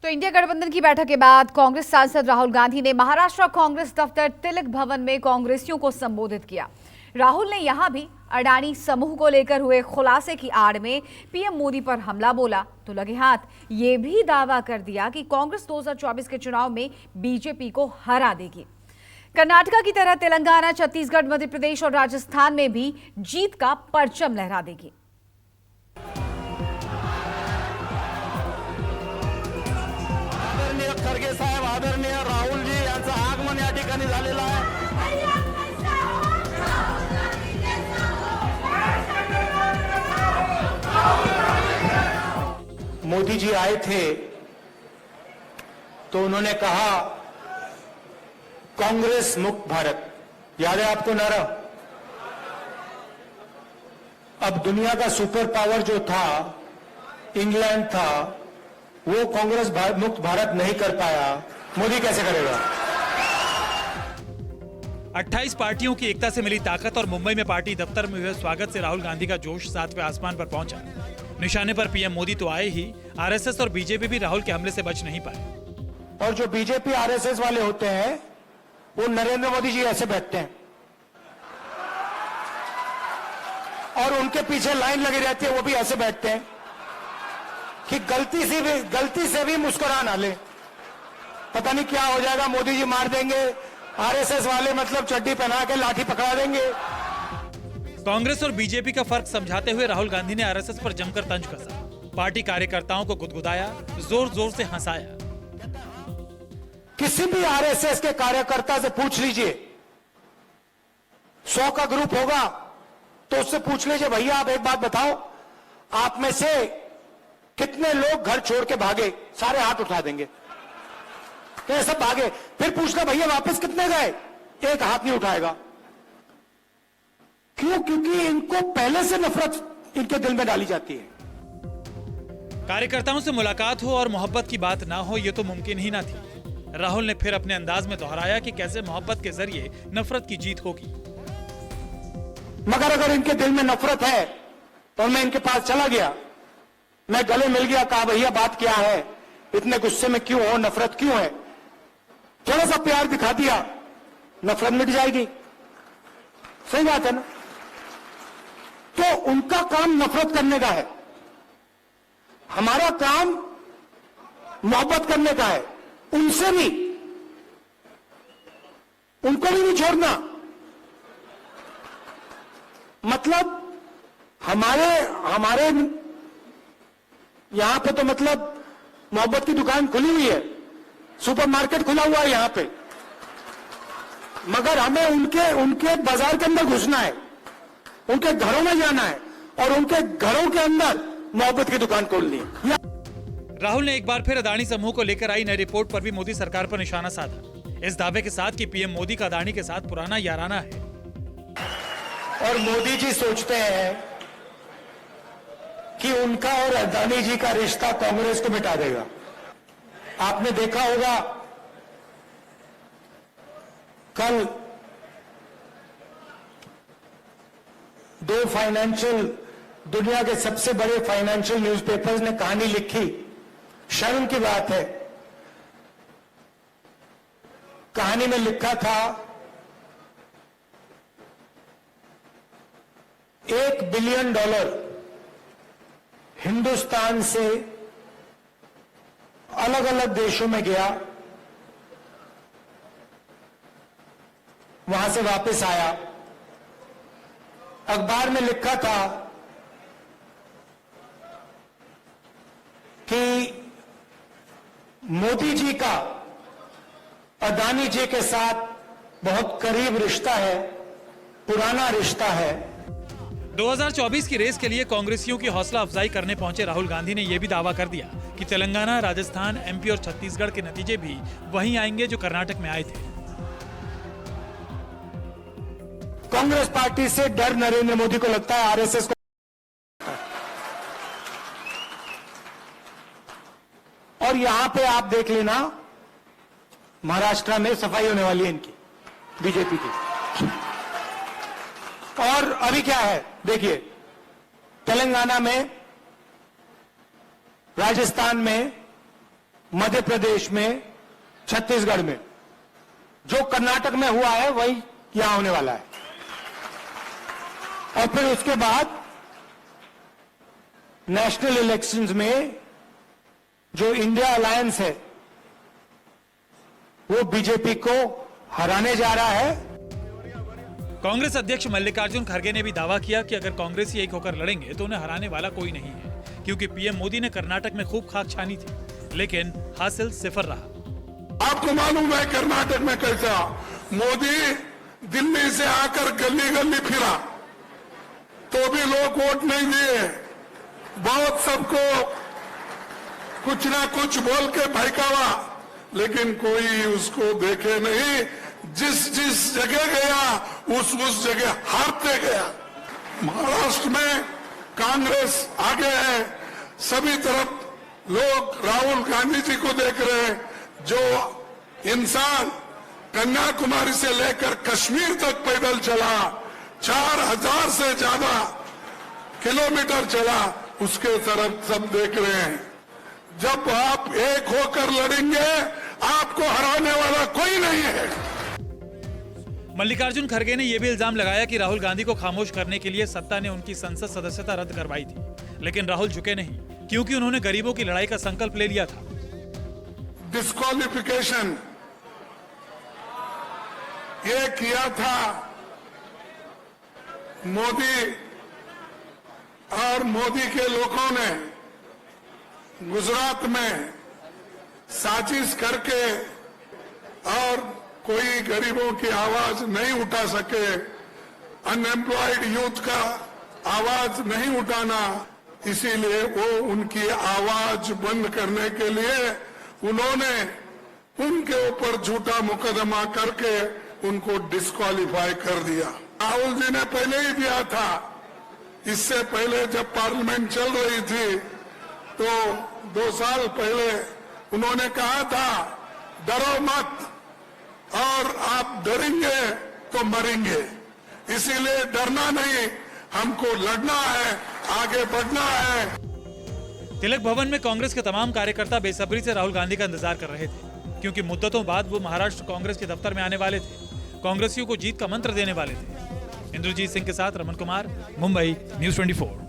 तो इंडिया गठबंधन की बैठक के बाद कांग्रेस सांसद राहुल गांधी ने महाराष्ट्र कांग्रेस दफ्तर तिलक भवन में कांग्रेसियों को संबोधित किया। राहुल ने यहां भी अडानी समूह को लेकर हुए खुलासे की आड़ में पीएम मोदी पर हमला बोला तो लगे हाथ ये भी दावा कर दिया कि कांग्रेस 2024 के चुनाव में बीजेपी को हरा देगी। कर्नाटका की तरह तेलंगाना, छत्तीसगढ़, मध्य प्रदेश और राजस्थान में भी जीत का परचम लहरा देगी। खरगे साहेब, आदरणीय राहुल जी यांचं आगमन या ठिकाणी झालेलं आहे। मोदी जी आए थे तो उन्होंने कहा कांग्रेस मुक्त भारत, याद है आपको नारा? अब दुनिया का सुपर पावर जो था इंग्लैंड था, वो कांग्रेस मुक्त भारत नहीं कर पाया, मोदी कैसे करेगा? 28 पार्टियों की एकता से मिली ताकत और मुंबई में पार्टी दफ्तर में हुए स्वागत से राहुल गांधी का जोश 7वें आसमान पर पहुंचा। निशाने पर पीएम मोदी तो आए ही, आरएसएस और बीजेपी भी राहुल के हमले से बच नहीं पाए। और जो बीजेपी आरएसएस वाले होते हैं वो नरेंद्र मोदी जी ऐसे बैठते हैं और उनके पीछे लाइन लगी रहती है, वो भी ऐसे बैठते हैं कि गलती से भी मुस्कुरा ना ले, पता नहीं क्या हो जाएगा, मोदी जी मार देंगे, आरएसएस वाले मतलब चड्डी पहना के लाठी पकड़ा देंगे। कांग्रेस और बीजेपी का फर्क समझाते हुए राहुल गांधी ने आरएसएस पर जमकर तंज कसा। पार्टी कार्यकर्ताओं को गुदगुदाया, जोर जोर से हंसाया। किसी भी आरएसएस के कार्यकर्ता से पूछ लीजिए, 100 का ग्रुप होगा तो उससे पूछ लीजिए, भैया आप एक बात बताओ, आप में से कितने लोग घर छोड़ के भागे? सारे हाथ उठा देंगे कि सब भागे। फिर पूछना भैया वापस कितने गए? एक हाथ नहीं उठाएगा। क्यों? क्योंकि इनको पहले से नफरत इनके दिल में डाली जाती है। कार्यकर्ताओं से मुलाकात हो और मोहब्बत की बात ना हो, यह तो मुमकिन ही ना थी। राहुल ने फिर अपने अंदाज में दोहराया कि कैसे मोहब्बत के जरिए नफरत की जीत होगी। मगर अगर इनके दिल में नफरत है और मैं इनके पास चला गया, मैं गले मिल गया, कहा भैया बात क्या है, इतने गुस्से में क्यों हो, नफरत क्यों है, थोड़ा सा प्यार दिखा दिया, नफरत मिट जाएगी। सही बात है ना? तो उनका काम नफरत करने का है, हमारा काम मोहब्बत करने का है। उनसे भी, उनको भी नहीं छोड़ना। मतलब हमारे यहां पे तो मतलब मोहब्बत की दुकान खुली हुई है, सुपरमार्केट खुला हुआ है यहां पे, मगर हमें उनके बाजार के अंदर घुसना है, उनके घरों में जाना है और उनके घरों के अंदर मोहब्बत की दुकान खोलनी है। राहुल ने एक बार फिर अडानी समूह को लेकर आई नई रिपोर्ट पर भी मोदी सरकार पर निशाना साधा, इस दावे के साथ कि पीएम मोदी का अडानी के साथ पुराना याराना है। और मोदी जी सोचते हैं कि उनका और अडानी जी का रिश्ता कांग्रेस को मिटा देगा। आपने देखा होगा कल 2 दुनिया के सबसे बड़े फाइनेंशियल न्यूज़पेपर्स ने कहानी लिखी, शर्म की बात है। कहानी में लिखा था $1 बिलियन हिंदुस्तान से अलग अलग देशों में गया, वहां से वापस आया। अखबार में लिखा था कि मोदी जी का अडानी जी के साथ बहुत करीब रिश्ता है, पुराना रिश्ता है। 2024 की रेस के लिए कांग्रेसियों की हौसला अफजाई करने पहुंचे राहुल गांधी ने यह भी दावा कर दिया कि तेलंगाना, राजस्थान, एमपी और छत्तीसगढ़ के नतीजे भी वहीं आएंगे जो कर्नाटक में आए थे। कांग्रेस पार्टी से डर नरेंद्र मोदी को लगता है, आरएसएस को। और यहां पे आप देख लेना, महाराष्ट्र में सफाई होने वाली है इनकी, बीजेपी की। और अभी क्या है देखिए, तेलंगाना में, राजस्थान में मध्य प्रदेश में, छत्तीसगढ़ में। जो कर्नाटक में हुआ है वही यहां होने वाला है। और फिर उसके बाद नेशनल इलेक्शंस में जो इंडिया अलायंस है वो बीजेपी को हराने जा रहा है। कांग्रेस अध्यक्ष मल्लिकार्जुन खड़गे ने भी दावा किया कि अगर कांग्रेसी एक होकर लड़ेंगे तो उन्हें हराने वाला कोई नहीं है, क्योंकि पीएम मोदी ने कर्नाटक में खूब खाक छानी थी, लेकिन हासिल सिफर रहा। आपको मालूम है कर्नाटक में कैसा मोदी दिल्ली से आकर गली गली फिरा तो भी लोग वोट नहीं दिए। बहुत सबको कुछ ना कुछ बोल के भड़कावा, लेकिन कोई उसको देखे नहीं। जिस जिस जगह गया उस जगह हारते गया। महाराष्ट्र में कांग्रेस आगे है, सभी तरफ लोग राहुल गांधी जी को देख रहे हैं। जो इंसान कन्याकुमारी से लेकर कश्मीर तक पैदल चला, 4000 से ज्यादा किलोमीटर चला, उसके तरफ सब देख रहे हैं। जब आप एक होकर लड़ेंगे आपको हराने वाला कोई नहीं है। मल्लिकार्जुन खड़गे ने यह भी इल्जाम लगाया कि राहुल गांधी को खामोश करने के लिए सत्ता ने उनकी संसद सदस्यता रद्द करवाई थी, लेकिन राहुल झुके नहीं, क्योंकि उन्होंने गरीबों की लड़ाई का संकल्प ले लिया था। डिस्क्वालिफिकेशन ये किया था मोदी और मोदी के लोगों ने गुजरात में साजिश करके, और कोई गरीबों की आवाज नहीं उठा सके, अनएम्प्लॉयड यूथ का आवाज नहीं उठाना, इसीलिए वो उनकी आवाज बंद करने के लिए उन्होंने उनके ऊपर झूठा मुकदमा करके उनको डिस्क्वालीफाई कर दिया। राहुल जी ने पहले ही दिया था। इससे पहले जब पार्लियामेंट चल रही थी तो 2 साल पहले उन्होंने कहा था डरो मत, और आप डरेंगे तो मरेंगे। इसीलिए डरना नहीं, हमको लड़ना है, आगे बढ़ना है। तिलक भवन में कांग्रेस के तमाम कार्यकर्ता बेसब्री से राहुल गांधी का इंतजार कर रहे थे, क्योंकि मुद्दतों बाद वो महाराष्ट्र कांग्रेस के दफ्तर में आने वाले थे, कांग्रेसियों को जीत का मंत्र देने वाले थे। इंद्रजीत सिंह के साथ रमन कुमार, मुंबई, न्यूज़ 24।